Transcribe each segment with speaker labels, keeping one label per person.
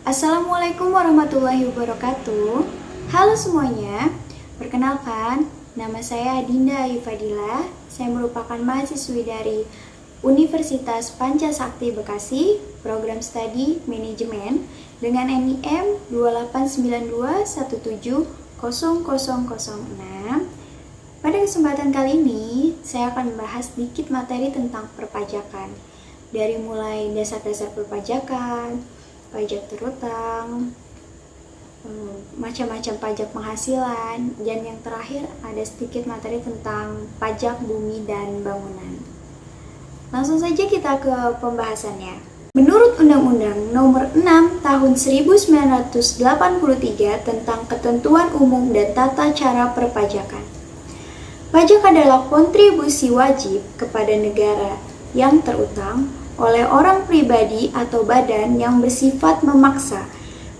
Speaker 1: Assalamualaikum warahmatullahi wabarakatuh. Halo semuanya, perkenalkan, nama saya Dinda Ayu Fadila. Saya merupakan mahasiswi dari Universitas Pancasakti Bekasi, program studi manajemen dengan NIM 2892170006. Pada kesempatan kali ini, saya akan membahas sedikit materi tentang perpajakan. Dari mulai dasar-dasar perpajakan, pajak terutang, macam-macam pajak penghasilan, dan yang terakhir ada sedikit materi tentang pajak bumi dan bangunan. Langsung saja kita ke pembahasannya. Menurut Undang-Undang Nomor 6 Tahun 1983 tentang Ketentuan Umum dan Tata Cara Perpajakan, pajak adalah kontribusi wajib kepada negara yang terutang oleh orang pribadi atau badan yang bersifat memaksa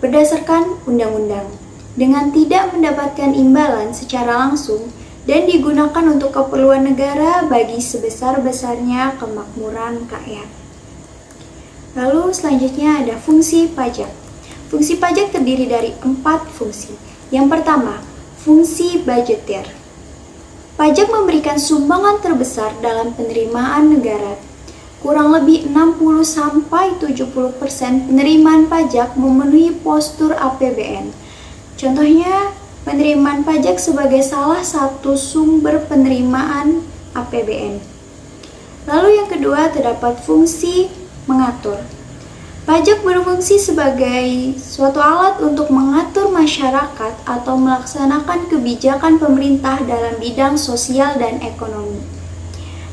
Speaker 1: berdasarkan undang-undang dengan tidak mendapatkan imbalan secara langsung dan digunakan untuk keperluan negara bagi sebesar-besarnya kemakmuran rakyat. Lalu selanjutnya ada fungsi pajak. Fungsi pajak terdiri dari 4 fungsi. Yang pertama, fungsi budgeter. Pajak memberikan sumbangan terbesar dalam penerimaan negara. Kurang lebih 60-70% penerimaan pajak memenuhi postur APBN. Contohnya, penerimaan pajak sebagai salah satu sumber penerimaan APBN. Lalu yang kedua, terdapat fungsi mengatur. Pajak berfungsi sebagai suatu alat untuk mengatur masyarakat atau melaksanakan kebijakan pemerintah dalam bidang sosial dan ekonomi.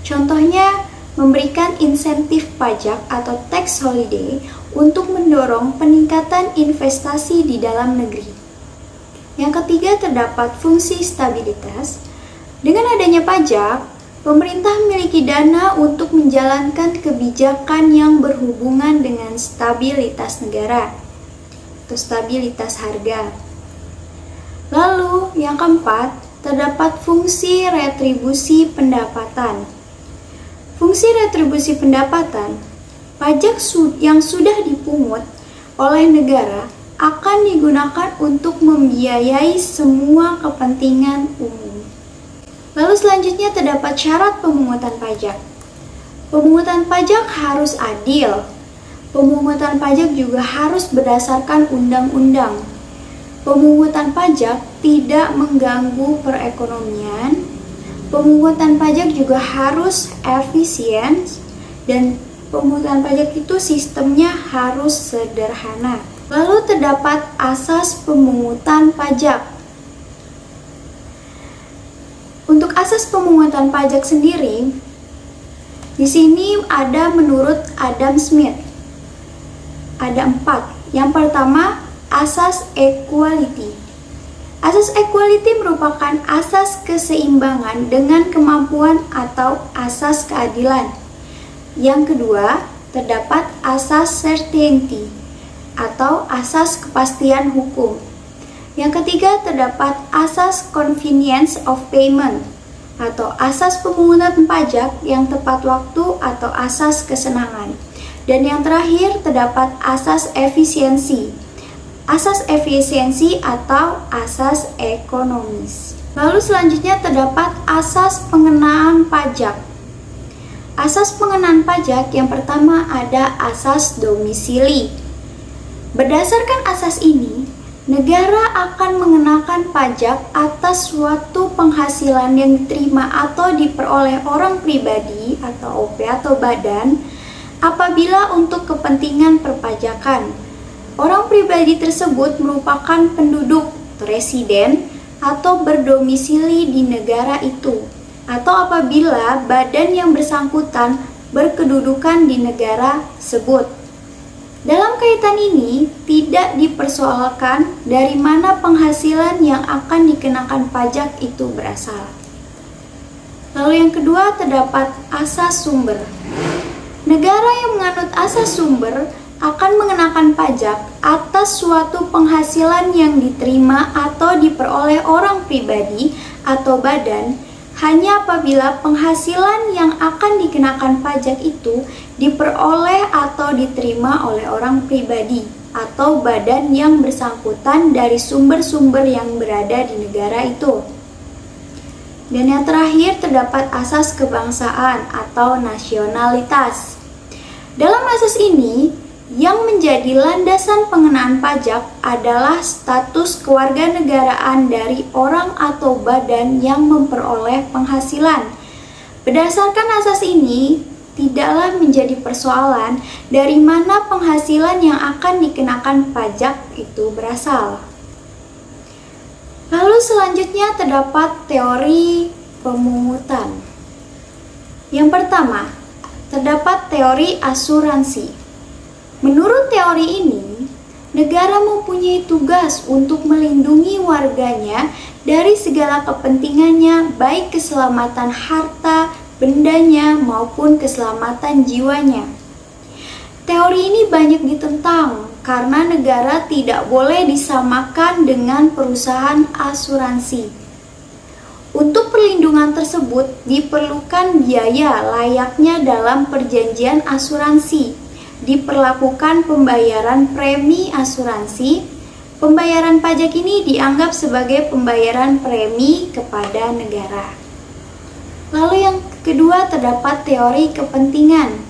Speaker 1: Contohnya, memberikan insentif pajak atau tax holiday untuk mendorong peningkatan investasi di dalam negeri. Yang ketiga, terdapat fungsi stabilitas. Dengan adanya pajak, pemerintah memiliki dana untuk menjalankan kebijakan yang berhubungan dengan stabilitas negara atau stabilitas harga. Lalu, yang keempat, terdapat fungsi retribusi pendapatan. Fungsi retribusi pendapatan, pajak yang sudah dipungut oleh negara akan digunakan untuk membiayai semua kepentingan umum. Lalu selanjutnya terdapat syarat pemungutan pajak. Pemungutan pajak harus adil. Pemungutan pajak juga harus berdasarkan undang-undang. Pemungutan pajak tidak mengganggu perekonomian. Pemungutan pajak juga harus efisien dan pemungutan pajak itu sistemnya harus sederhana. Lalu terdapat asas pemungutan pajak. Untuk asas pemungutan pajak sendiri, di sini ada menurut Adam Smith. Ada 4. Yang pertama, asas equality. Asas equality merupakan asas keseimbangan dengan kemampuan atau asas keadilan. Yang kedua, terdapat asas certainty atau asas kepastian hukum. Yang ketiga, terdapat asas convenience of payment atau asas pemungutan pajak yang tepat waktu atau asas kesenangan. Dan yang terakhir, terdapat asas efisiensi. Asas efisiensi atau asas ekonomis. Lalu selanjutnya terdapat asas pengenaan pajak. Asas pengenaan pajak yang pertama ada asas domisili. Berdasarkan asas ini, negara akan mengenakan pajak atas suatu penghasilan yang diterima atau diperoleh orang pribadi atau OP atau badan apabila untuk kepentingan perpajakan. Orang pribadi tersebut merupakan penduduk, residen, atau berdomisili di negara itu, atau apabila badan yang bersangkutan berkedudukan di negara tersebut. Dalam kaitan ini, tidak dipersoalkan dari mana penghasilan yang akan dikenakan pajak itu berasal. Lalu yang kedua, terdapat asas sumber. Negara yang menganut asas sumber akan mengenakan pajak atas suatu penghasilan yang diterima atau diperoleh orang pribadi atau badan hanya apabila penghasilan yang akan dikenakan pajak itu diperoleh atau diterima oleh orang pribadi. atau badan yang bersangkutan dari sumber-sumber yang berada di negara itu. Dan yang terakhir terdapat asas kebangsaan atau nasionalitas. Dalam asas ini, yang menjadi landasan pengenaan pajak adalah status kewarganegaraan dari orang atau badan yang memperoleh penghasilan. Berdasarkan asas ini, tidaklah menjadi persoalan dari mana penghasilan yang akan dikenakan pajak itu berasal. Lalu selanjutnya terdapat teori pemungutan. Yang pertama, terdapat teori asuransi. Menurut teori ini, negara mempunyai tugas untuk melindungi warganya dari segala kepentingannya, baik keselamatan harta, bendanya, maupun keselamatan jiwanya. Teori ini banyak ditentang karena negara tidak boleh disamakan dengan perusahaan asuransi. Untuk perlindungan tersebut diperlukan biaya layaknya dalam perjanjian asuransi. Diperlakukan pembayaran premi asuransi. Pembayaran pajak ini dianggap sebagai pembayaran premi kepada negara. Lalu yang kedua terdapat teori kepentingan.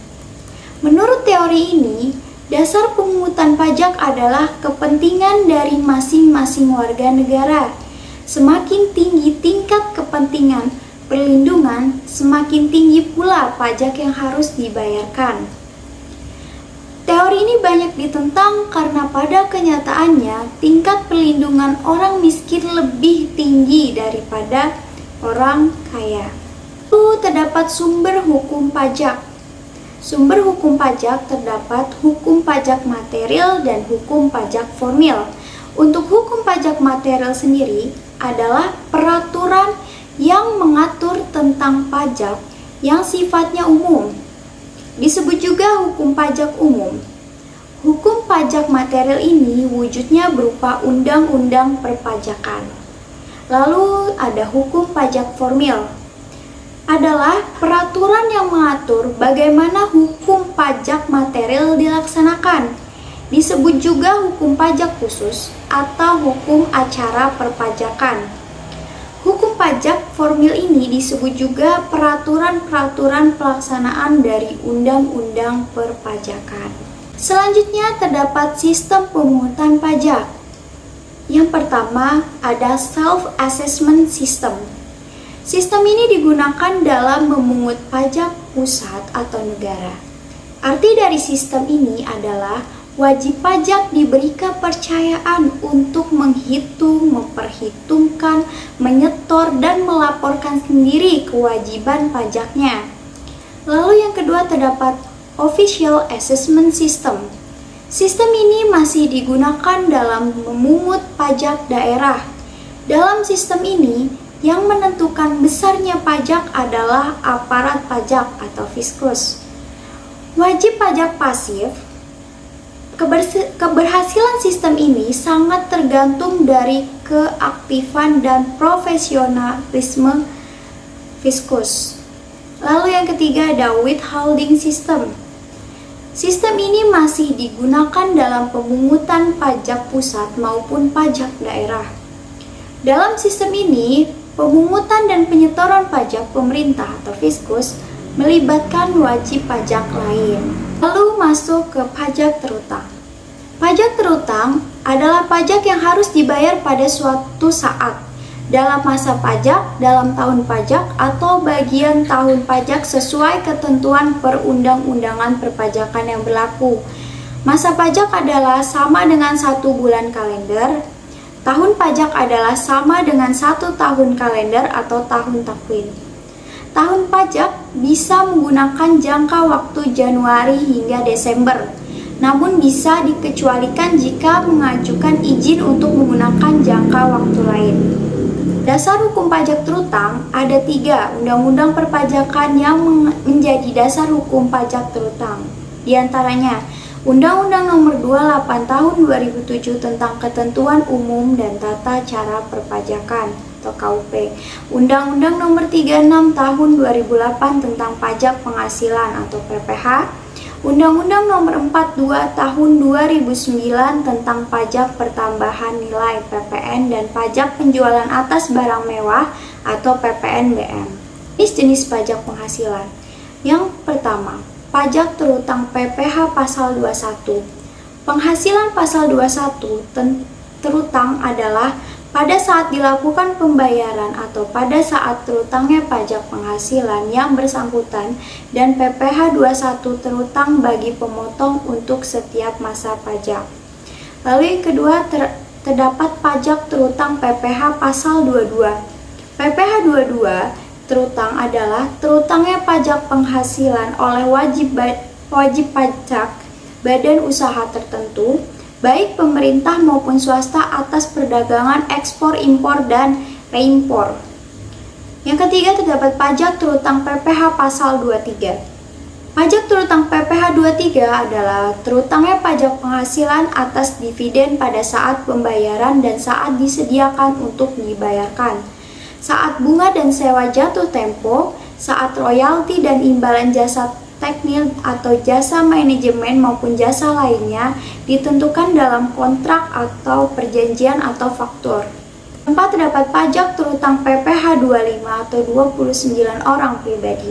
Speaker 1: Menurut teori ini, dasar pemungutan pajak adalah kepentingan dari masing-masing warga negara. Semakin tinggi tingkat kepentingan perlindungan, semakin tinggi pula pajak yang harus dibayarkan. Teori ini banyak ditentang karena pada kenyataannya tingkat perlindungan orang miskin lebih tinggi daripada orang kaya. Lalu terdapat sumber hukum pajak. Sumber hukum pajak terdapat hukum pajak material dan hukum pajak formil. Untuk hukum pajak material sendiri adalah peraturan yang mengatur tentang pajak yang sifatnya umum. Disebut juga hukum pajak umum. Hukum pajak material ini wujudnya berupa undang-undang perpajakan. Lalu ada hukum pajak formil. Adalah peraturan yang mengatur bagaimana hukum pajak material dilaksanakan. Disebut juga hukum pajak khusus atau hukum acara perpajakan. Hukum pajak formil ini disebut juga peraturan-peraturan pelaksanaan dari undang-undang perpajakan. Selanjutnya terdapat sistem pemungutan pajak. Yang pertama ada self-assessment system. Sistem ini digunakan dalam memungut pajak pusat atau negara. Arti dari sistem ini adalah wajib pajak diberi kepercayaan untuk menghitung, memperhitungkan, menyetor, dan melaporkan sendiri kewajiban pajaknya. Lalu yang kedua terdapat official assessment system. Sistem ini masih digunakan dalam memungut pajak daerah. Dalam sistem ini, yang menentukan besarnya pajak adalah aparat pajak atau fiskus. Wajib pajak pasif. Keberhasilan sistem ini sangat tergantung dari keaktifan dan profesionalisme fiskus. Lalu yang ketiga ada withholding system. Sistem ini masih digunakan dalam pemungutan pajak pusat maupun pajak daerah. Dalam sistem ini, pemungutan dan penyetoran pajak pemerintah atau fiskus melibatkan wajib pajak lain. Lalu masuk ke pajak terutang. Pajak terutang adalah pajak yang harus dibayar pada suatu saat, dalam masa pajak, dalam tahun pajak, atau bagian tahun pajak sesuai ketentuan perundang-undangan perpajakan yang berlaku. Masa pajak adalah sama dengan 1 bulan kalender. Tahun pajak adalah sama dengan 1 tahun kalender atau tahun takwin. Tahun pajak bisa menggunakan jangka waktu Januari hingga Desember, namun bisa dikecualikan jika mengajukan izin untuk menggunakan jangka waktu lain. Dasar hukum pajak terutang ada 3 undang-undang perpajakan yang menjadi dasar hukum pajak terutang. Di antaranya, Undang-Undang Nomor 28 Tahun 2007 tentang Ketentuan Umum dan Tata Cara Perpajakan atau KUP, Undang-Undang Nomor 36 Tahun 2008 tentang Pajak Penghasilan atau PPH, Undang-Undang Nomor 42 Tahun 2009 tentang Pajak Pertambahan Nilai (PPN) dan Pajak Penjualan Atas Barang Mewah atau PPNBM. Jenis pajak penghasilan. Yang pertama, pajak terutang PPh pasal 21. Penghasilan pasal 21 terutang adalah pada saat dilakukan pembayaran atau pada saat terutangnya pajak penghasilan yang bersangkutan, dan PPh 21 terutang bagi pemotong untuk setiap masa pajak. Lalu yang kedua, terdapat pajak terutang PPh pasal 22. PPh 22 terutang adalah terutangnya pajak penghasilan oleh wajib pajak badan usaha tertentu, baik pemerintah maupun swasta, atas perdagangan ekspor, impor, dan reimpor. Yang ketiga, terdapat pajak terutang PPh pasal 23. Pajak terutang PPh 23 adalah terutangnya pajak penghasilan atas dividen pada saat pembayaran dan saat disediakan untuk dibayarkan, saat bunga dan sewa jatuh tempo, saat royalti dan imbalan jasa teknil atau jasa manajemen maupun jasa lainnya ditentukan dalam kontrak atau perjanjian atau faktur. Keempat, terdapat pajak terutang PPh 25 atau 29 orang pribadi.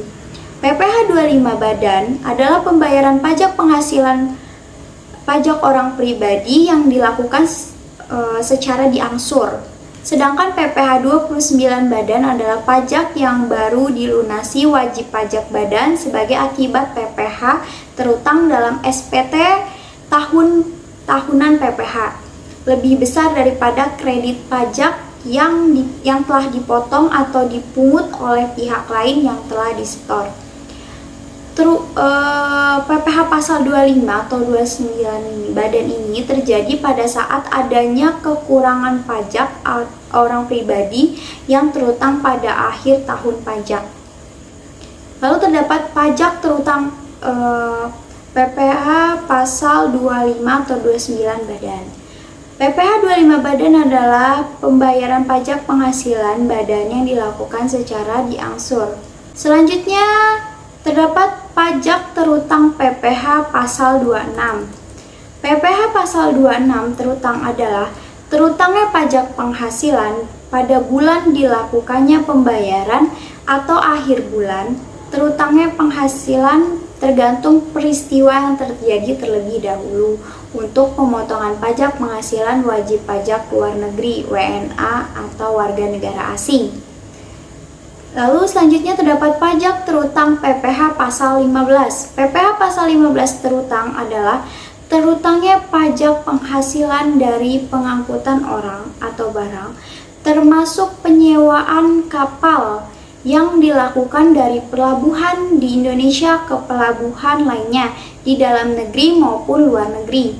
Speaker 1: PPh 25 badan adalah pembayaran pajak penghasilan pajak orang pribadi yang dilakukan secara diangsur. Sedangkan PPh 29 badan adalah pajak yang baru dilunasi wajib pajak badan sebagai akibat PPh terutang dalam SPT tahunan PPh lebih besar daripada kredit pajak yang telah dipotong atau dipungut oleh pihak lain yang telah disetor. PPh pasal 25 atau 29 badan ini terjadi pada saat adanya kekurangan pajak orang pribadi yang terutang pada akhir tahun pajak. Lalu terdapat pajak terutang PPh pasal 25 atau 29 badan. PPh 25 badan adalah pembayaran pajak penghasilan badan yang dilakukan secara diangsur. Selanjutnya, terdapat pajak terutang PPh pasal 26. PPh pasal 26 terutang adalah terutangnya pajak penghasilan pada bulan dilakukannya pembayaran atau akhir bulan. Terutangnya penghasilan tergantung peristiwa yang terjadi terlebih dahulu untuk pemotongan pajak penghasilan wajib pajak luar negeri (WNA) atau warga negara asing. Lalu selanjutnya terdapat pajak terutang PPh pasal 15. PPh pasal 15 terutang adalah terutangnya pajak penghasilan dari pengangkutan orang atau barang, termasuk penyewaan kapal yang dilakukan dari pelabuhan di Indonesia ke pelabuhan lainnya di dalam negeri maupun luar negeri,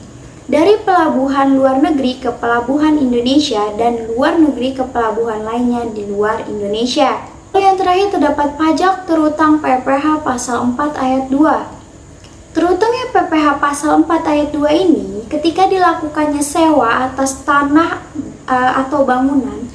Speaker 1: dari pelabuhan luar negeri ke pelabuhan Indonesia, dan luar negeri ke pelabuhan lainnya di luar Indonesia. Yang terakhir, terdapat pajak terutang PPh pasal 4 ayat 2. Terutangnya PPh pasal 4 ayat 2 ini ketika dilakukannya sewa atas tanah atau bangunan,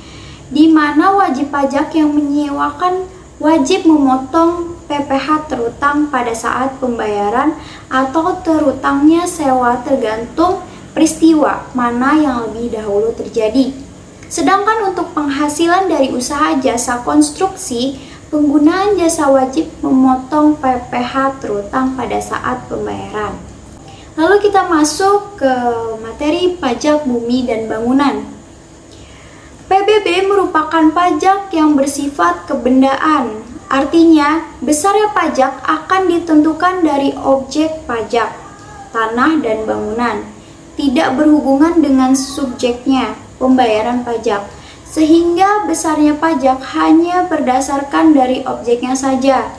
Speaker 1: di mana wajib pajak yang menyewakan wajib memotong PPh terutang pada saat pembayaran atau terutangnya sewa tergantung peristiwa mana yang lebih dahulu terjadi. Sedangkan untuk penghasilan dari usaha jasa konstruksi, penggunaan jasa wajib memotong PPh terutang pada saat pembayaran. Lalu kita masuk ke materi pajak bumi dan bangunan. PBB merupakan pajak yang bersifat kebendaan. Artinya, besarnya pajak akan ditentukan dari objek pajak, tanah dan bangunan, tidak berhubungan dengan subjeknya, pembayaran pajak, sehingga besarnya pajak hanya berdasarkan dari objeknya saja.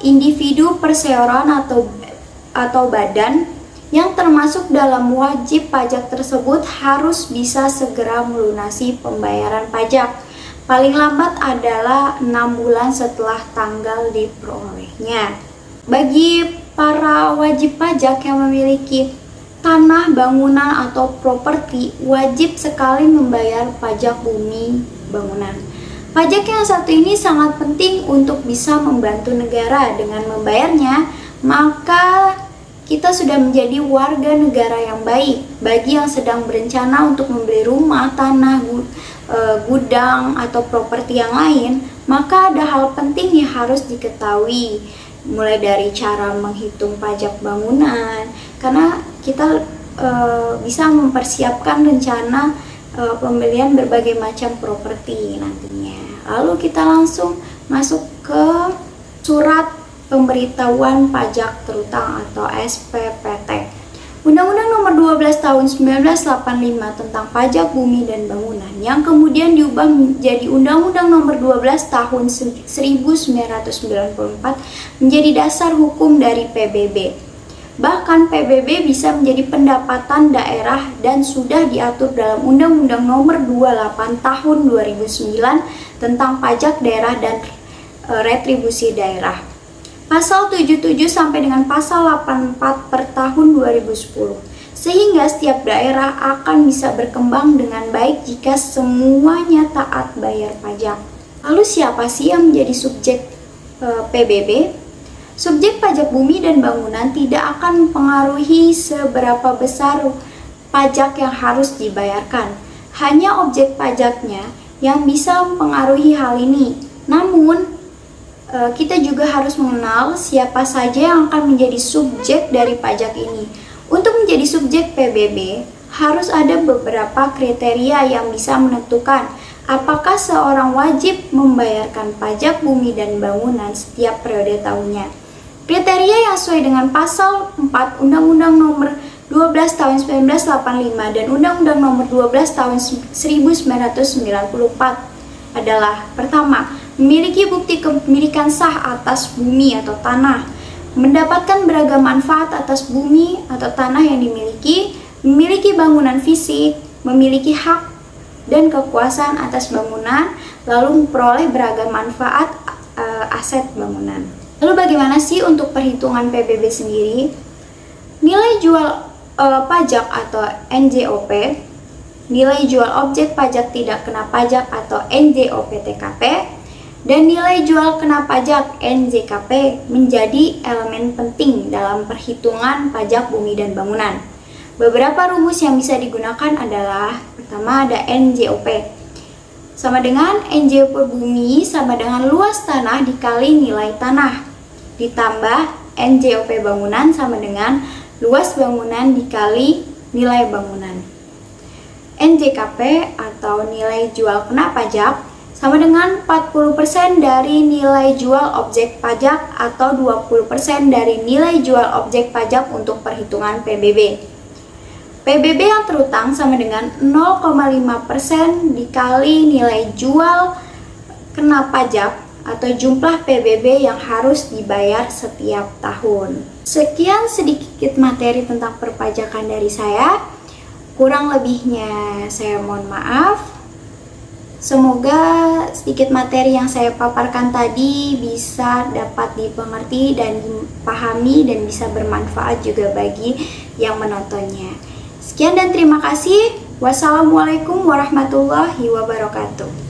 Speaker 1: Individu perseroan atau badan yang termasuk dalam wajib pajak tersebut harus bisa segera melunasi pembayaran pajak. Paling lambat adalah 6 bulan setelah tanggal diperolehnya. Bagi para wajib pajak yang memiliki tanah, bangunan, atau properti, wajib sekali membayar pajak bumi bangunan. Pajak yang satu ini sangat penting untuk bisa membantu negara. Dengan membayarnya, maka kita sudah menjadi warga negara yang baik. Bagi yang sedang berencana untuk membeli rumah, tanah, gudang, atau properti yang lain, maka ada hal penting yang harus diketahui, mulai dari cara menghitung pajak bangunan, karena kita bisa mempersiapkan rencana pembelian berbagai macam properti nantinya. Lalu kita langsung masuk ke surat pemberitahuan pajak terutang atau SPPT. Undang-Undang Nomor 12 Tahun 1985 tentang Pajak Bumi dan Bangunan yang kemudian diubah menjadi Undang-Undang Nomor 12 Tahun 1994 menjadi dasar hukum dari PBB. Bahkan PBB bisa menjadi pendapatan daerah dan sudah diatur dalam Undang-Undang Nomor 28 Tahun 2009 tentang pajak daerah dan retribusi daerah. Pasal 77 sampai dengan pasal 84 per tahun 2010. Sehingga setiap daerah akan bisa berkembang dengan baik jika semuanya taat bayar pajak. Lalu siapa sih yang menjadi subjek PBB? Subjek pajak bumi dan bangunan tidak akan mempengaruhi seberapa besar pajak yang harus dibayarkan. Hanya objek pajaknya yang bisa mempengaruhi hal ini. Namun, kita juga harus mengenal siapa saja yang akan menjadi subjek dari pajak ini. Untuk menjadi subjek PBB, harus ada beberapa kriteria yang bisa menentukan apakah seorang wajib membayarkan pajak bumi dan bangunan setiap periode tahunnya. Kriteria yang sesuai dengan pasal 4 Undang-Undang Nomor 12 Tahun 1985 dan Undang-Undang Nomor 12 Tahun 1994 adalah: pertama, memiliki bukti kepemilikan sah atas bumi atau tanah, mendapatkan beragam manfaat atas bumi atau tanah yang dimiliki, memiliki bangunan fisik, memiliki hak dan kekuasaan atas bangunan, lalu memperoleh beragam manfaat aset bangunan. Lalu bagaimana sih untuk perhitungan PBB sendiri? Nilai jual pajak atau NJOP, nilai jual objek pajak tidak kena pajak atau NJOP-TKP, dan nilai jual kena pajak NJKP menjadi elemen penting dalam perhitungan pajak bumi dan bangunan. Beberapa rumus yang bisa digunakan adalah: pertama ada NJOP sama dengan NJOP bumi sama dengan luas tanah dikali nilai tanah, ditambah NJOP bangunan sama dengan luas bangunan dikali nilai bangunan. NJKP atau nilai jual kena pajak sama dengan 40% dari nilai jual objek pajak atau 20% dari nilai jual objek pajak untuk perhitungan PBB. PBB yang terutang sama dengan 0,5% dikali nilai jual kena pajak atau jumlah PBB yang harus dibayar setiap tahun. Sekian sedikit materi tentang perpajakan dari saya. Kurang lebihnya saya mohon maaf. Semoga sedikit materi yang saya paparkan tadi bisa dapat dimengerti dan dipahami dan bisa bermanfaat juga bagi yang menontonnya. Sekian dan terima kasih. Wassalamualaikum warahmatullahi wabarakatuh.